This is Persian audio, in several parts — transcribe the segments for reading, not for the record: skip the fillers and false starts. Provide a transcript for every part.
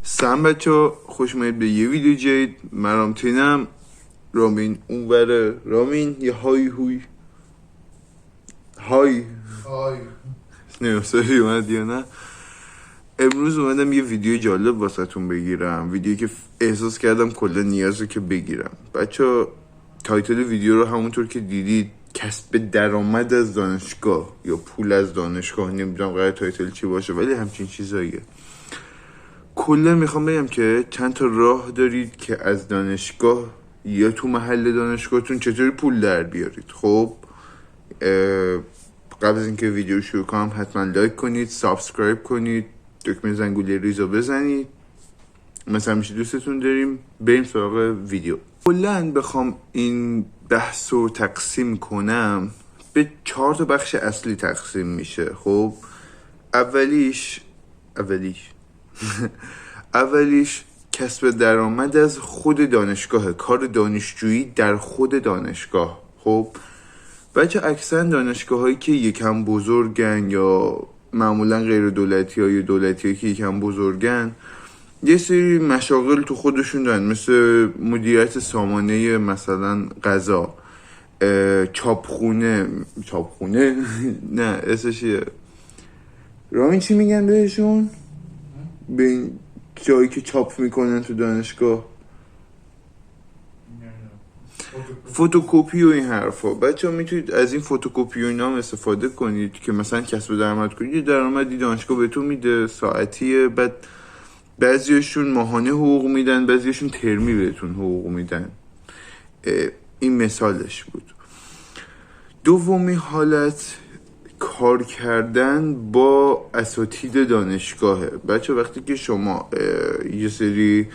سلام بچه، خوش اومدید به یه ویدیو جدید. من رامتینم، رامین اونوره. رامین یه های هوی های نمیستایی اومد یا نه. امروز اومدم یه ویدیو جالب واسه تون بگیرم، ویدیویی که احساس کردم کلا نیازه که بگیرم. بچه تایتل ویدیو رو همونطور که دیدید کسب درآمد از دانشگاه یا پول از دانشگاه، نمیدونم قرار تایتل چی باشه ولی همچین چیزاییه. کلا میخوام بگم که چند تا راه دارید که از دانشگاه یا تو محل دانشگاهتون چطوری پول در بیارید. خب قبل از اینکه ویدیو شروع کنم حتما لایک کنید، سابسکرایب کنید، دکمه زنگوله ریزو بزنید. مثلا میشه دوستتون داریم. بریم سراغ ویدیو. کلا بخوام این بحث رو تقسیم کنم به 4 تا بخش اصلی تقسیم میشه. خب اولیش کسب درآمد از خود دانشگاه، کار دانشجویی در خود دانشگاه. خب بچه اکثر دانشگاه هایی که یکم بزرگن یا معمولا غیر دولتی ها یا دولتی هایی که یکم بزرگن یه سری مشاغل تو خودشون دارن، مثل مدیریت سامانه، مثلا غذا، چاپخونه نه اسمش رامین چی میگن بهشون؟ به این جایی که چاپ میکنن تو دانشگاه، فوتوکوپی و این حرفا. بچه ها میتونید از این فوتوکوپی و اینا استفاده کنید که مثلا کسب درآمد کنید. یه درآمدی دانشگاه بهتون میده، ساعتیه. بعد بعضیشون ماهانه حقوق میدن، بعضیشون ترمی بهتون حقوق میدن. این مثالش بود. دومی حالت کار کردن با اساتید دانشگاهه. بچه وقتی که شما یه سری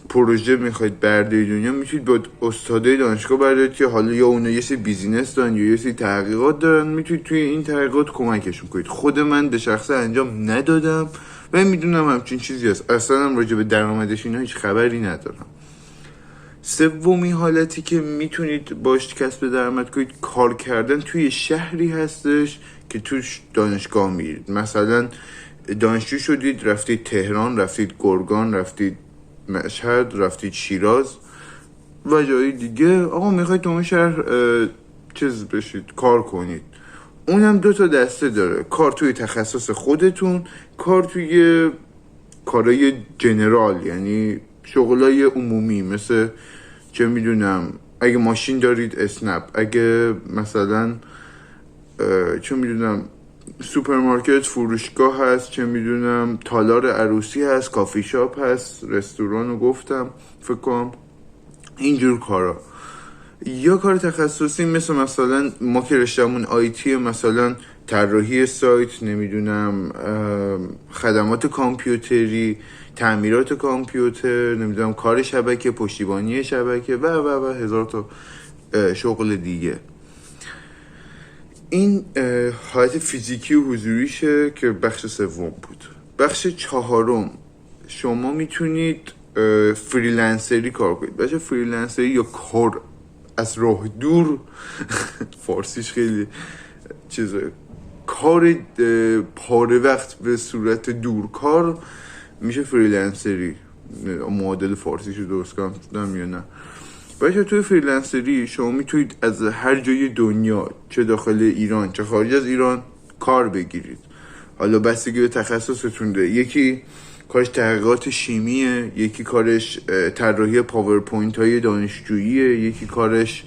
پروژه میخواید بردارید دنیا، میتونید با استادای دانشگاه بردارید که حالا یا اونا یه سری بیزینس دارن یا یه سری تحقیقات دارن، میتونید توی این تحقیقات کمکشون کنید. خود من به شخصه انجام ندادم و میدونم همچین چیزی هست، اصلا هم راجع به درآمدش اینا هیچ خبری ندارم. سومی حالتی که میتونید باش کسب درآمد کنید کار کردن توی شهری هستش که توش دانشگاه میرید. مثلا دانشجو شدید، رفتید تهران، رفتید گرگان، رفتید مشهد، رفتید شیراز و جای دیگه. آقا میخواید تو اون شهر چیز بشید، کار کنید. اونم 2 تا دسته داره: کار توی تخصص خودتون، کار توی کارهای جنرال، یعنی شغلای عمومی، مثل چه میدونم اگه ماشین دارید اسنپ، اگه مثلا چه میدونم سوپرمارکت، فروشگاه هست، چه میدونم تالار عروسی هست، کافی شاپ هست، رستوران رو گفتم فکر کنم، اینجور کارا. یا کار تخصصی مثلا ما که رشتهمون آیتی، مثلا طراحی سایت، نمیدونم خدمات کامپیوتری، تعمیرات کامپیوتر، نمیدونم کار شبکه، پشتیبانی شبکه و هزار تا شغل دیگه. این حالت فیزیکی و حضوریشه که بخش سوم بود. بخش چهارم شما میتونید فریلنسری کار کنید. بچه فریلنسری یا کار از راه دور فارسیش خیلی چیزه، کار پاره وقت به صورت دورکار میشه فریلنسری. معادل فارسیشو درست کنم یا نه؟ بچه توی فریلنسری شما میتونید از هر جای دنیا، چه داخل ایران چه خارج از ایران، کار بگیرید. حالا بستگی به تخصصتون داره. یکی کارش تحقیقات شیمیه، یکی کارش طراحی پاورپوینت های دانشجوییه، یکی کارش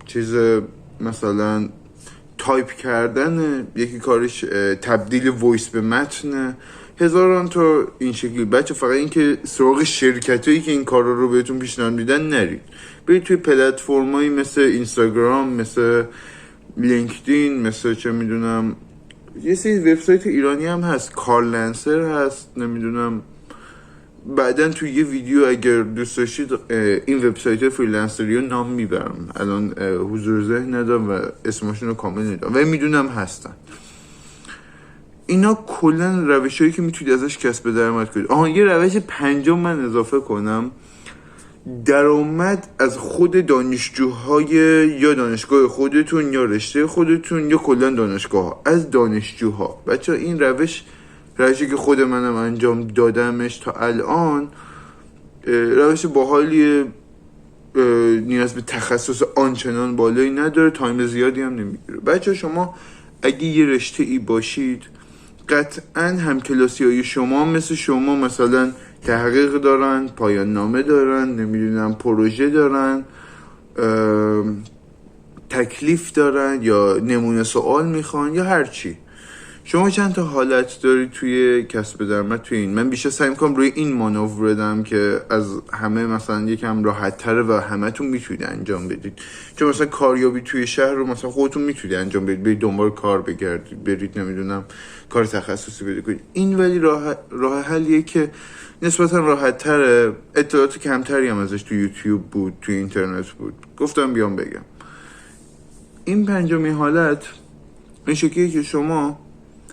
چیز مثلا تایپ کردنه، یکی کارش تبدیل وایس به متنه. هزاران تا این شکلی. بچه فقط این که سراغ شرکتایی که این کارا رو بهتون پیشنهاد میدن نرید. برید توی پلتفرمایی مثل اینستاگرام، مثل لینکدین، مثل چه میدونم یه سری وبسایت ایرانی هم هست، کارلنسر هست، نمیدونم بعدن توی یه ویدیو اگر دوست داشتید این وبسایت فریلنسری رو نام میبرم. الان حضور ذهن ندارم و اسمشون رو کامل ندارم و میدونم هستن. اینا کلا روشایی که میتونید ازش کسب درآمد کنید. یه روش پنجم من اضافه کنم: درآمد از خود دانشجوهای یا دانشگاه خودتون یا رشته خودتون یا کلا دانشگاه ها، از دانشجوها. بچه این روش روشی که خود منم انجام دادمش تا الان روش باحالیه، نیاز به تخصص آنچنان بالایی نداره، تایم زیادی هم نمیگیره. بچه شما اگه یه رشته ای باشید قطعا همکلاسی های شما مثل شما مثلا تحقیق دارن، پایان نامه دارن، نمیدونم پروژه دارن، تکلیف دارن یا نمونه سوال میخوان یا هر چی. شما چند تا حالت دارید توی کسب درآمد توی این. من بیشتر سعی میکنم روی این مانور بدم که از همه مثلا یکم راحت تره و همه تون میتونید انجام بدید. چون مثلا کاریابی توی شهر رو مثلا خودتون میتونید انجام بدید، برید دنبال کار بگردید، برید نمیدونم کار تخصصی پیدا کنید. این ولی راه حلیه که نسبتا راحت تره، اطلاعات کمتری هم ازش تو یوتیوب بود، تو اینترنت بود. گفتم بیام بگم. این پنجمین حالت این شکلیه که شما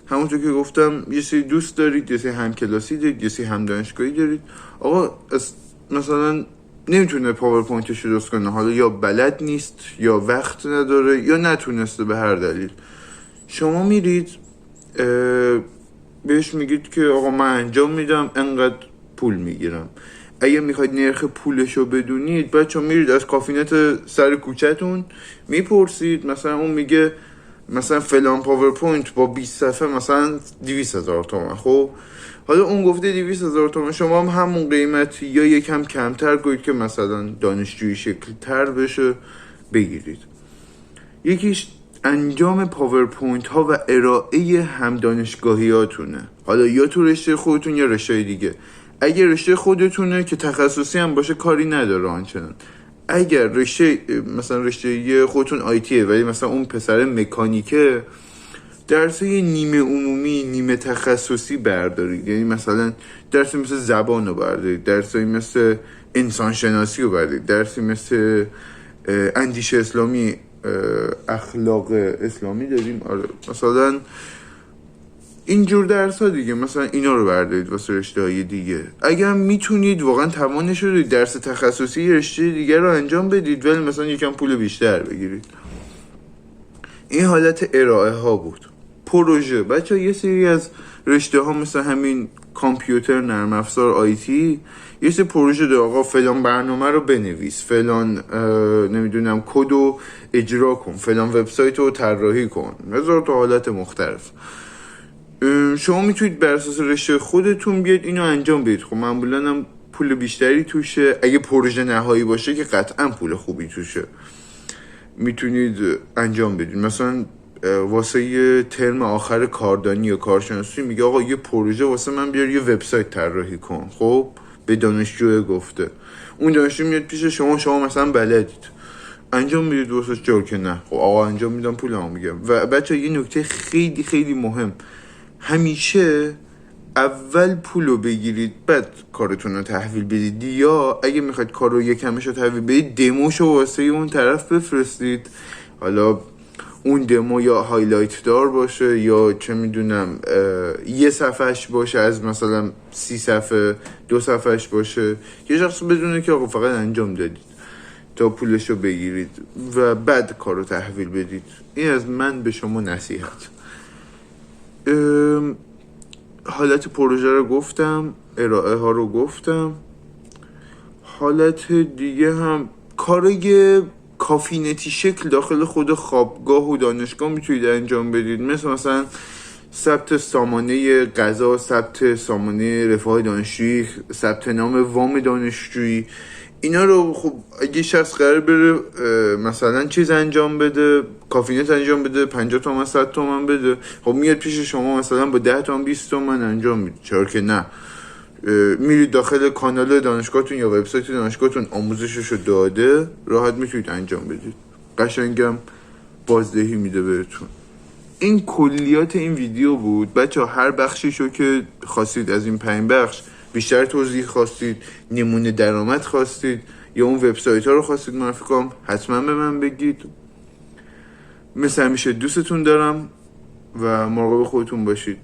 همونطور که گفتم یه سری دوست دارید، یه سری همکلاسی دارید، یه سری هم دانشگاهی دارید. آقا مثلا نمیتونه پاورپوینتش رو درست کنه، حالا یا بلد نیست یا وقت نداره یا نتونسته به هر دلیل. شما میرید بهش میگید که آقا من انجام میدم، انقدر پول میگیرم. اگه میخواید نرخ پولش رو بدونید بچه میرید از کافینت سر کوچه‌تون میپرسید، مثلا اون میگه مثلا فلان پاورپوینت با 20 صفحه مثلا 200,000 تومان. خب حالا اون گفته 200,000 تومان، شما هم همون قیمت یا یکم کمتر گوید که مثلا دانشجویی شکل تر بشه بگیرید. یکیش انجام پاورپوینت ها و ارائه هم دانشگاهیاتونه، حالا یا تو رشته خودتون یا رشته دیگه. اگر رشته خودتونه که تخصصی هم باشه کاری نداره آنچنان. اگر رشته مثلا رشته خودتون آیتیه ولی مثلا اون پسر مکانیکه، درسای نیمه عمومی نیمه تخصصی بردارید. یعنی مثلا درسی مثل زبان رو بردارید، درسی مثل انسان شناسی رو بردارید، درسی مثل اندیشه اسلامی، اخلاق اسلامی داریم، آره مثلا اینجور درس ها دیگه، مثلا اینا رو بردارید واسه رشته های دیگه. اگر میتونید واقعا توانش رو دارید درس تخصصی رشته دیگه رو انجام بدید ولی مثلا یکم پول بیشتر بگیرید. این حالت ارائه ها بود. پروژه بچه یه سری از رشته ها مثل همین کامپیوتر، نرم افزار، آیتی، یه سری پروژه داره. آقا فلان برنامه رو بنویس، فلان نمیدونم کد رو اجرا کن، فلان وبسایت رو طراحی کن، هزار تا حالت مختلف. شما میتونید بر اساس رشته خودتون بیاد اینو انجام بدید. خب معمولا هم پول بیشتری توشه. اگه پروژه نهایی باشه که قطعا پول خوبی توشه، میتونید انجام بدید. مثلا واسه یه ترم آخر کاردانی یا کارشناسی میگه آقا یه پروژه واسه من بیار یه وبسایت طراحی کن. خب به دانشجو گفته، اون دانشجو میاد پیش شما مثلا بلدید، انجام میدید واسه جا که نه خب آقا انجام میدم پولمو میگم. و بچه یه نکته خیلی خیلی مهم، همیشه اول پولو بگیرید بعد کارتون رو تحویل بدید، یا اگه میخواید کارو یکمش رو تحویل بدید دموشو واسه اون طرف بفرستید. حالا اون دمو یا هایلایت دار باشه یا چه میدونم یه صفحش باشه از مثلا 30 صفحه، 2 صفحش باشه، یه شخص بدونه که آقا فقط انجام دادید تا پولشو بگیرید و بعد کارو تحویل بدید. این از من به شما نصیحت. حالت پروژه رو گفتم، ارائه ها رو گفتم. حالت دیگه هم کارای کافینتی شکل داخل خود خوابگاه و دانشگاه میتونید انجام بدید، مثلا ثبت سامانه غذا، ثبت سامانه رفاه دانشجویی، ثبت نام وام دانشجویی. اینا رو خب اگه شخص قرار بره مثلا چیز انجام بده، کافینت انجام بده، 50 تومن 100 تومن بده، خب میاد پیش شما مثلا با 10 تومن 20 تومن انجام میده. چرا که نه؟ میرید داخل کانال دانشگاهتون یا وبسایت دانشگاهتون آموزششو داده، راحت میتونید انجام بدید، قشنگم بازدهی میده بهتون. این کلیات این ویدیو بود بچه. هر بخشیشو که خواستید از این 5 بخش بیشتر توضیح خواستید، نمونه درآمد خواستید یا اون وبسایت ها رو خواستید معرفی کنم، حتما به من بگید. مثل همیشه دوستتون دارم و مراقب خودتون باشید.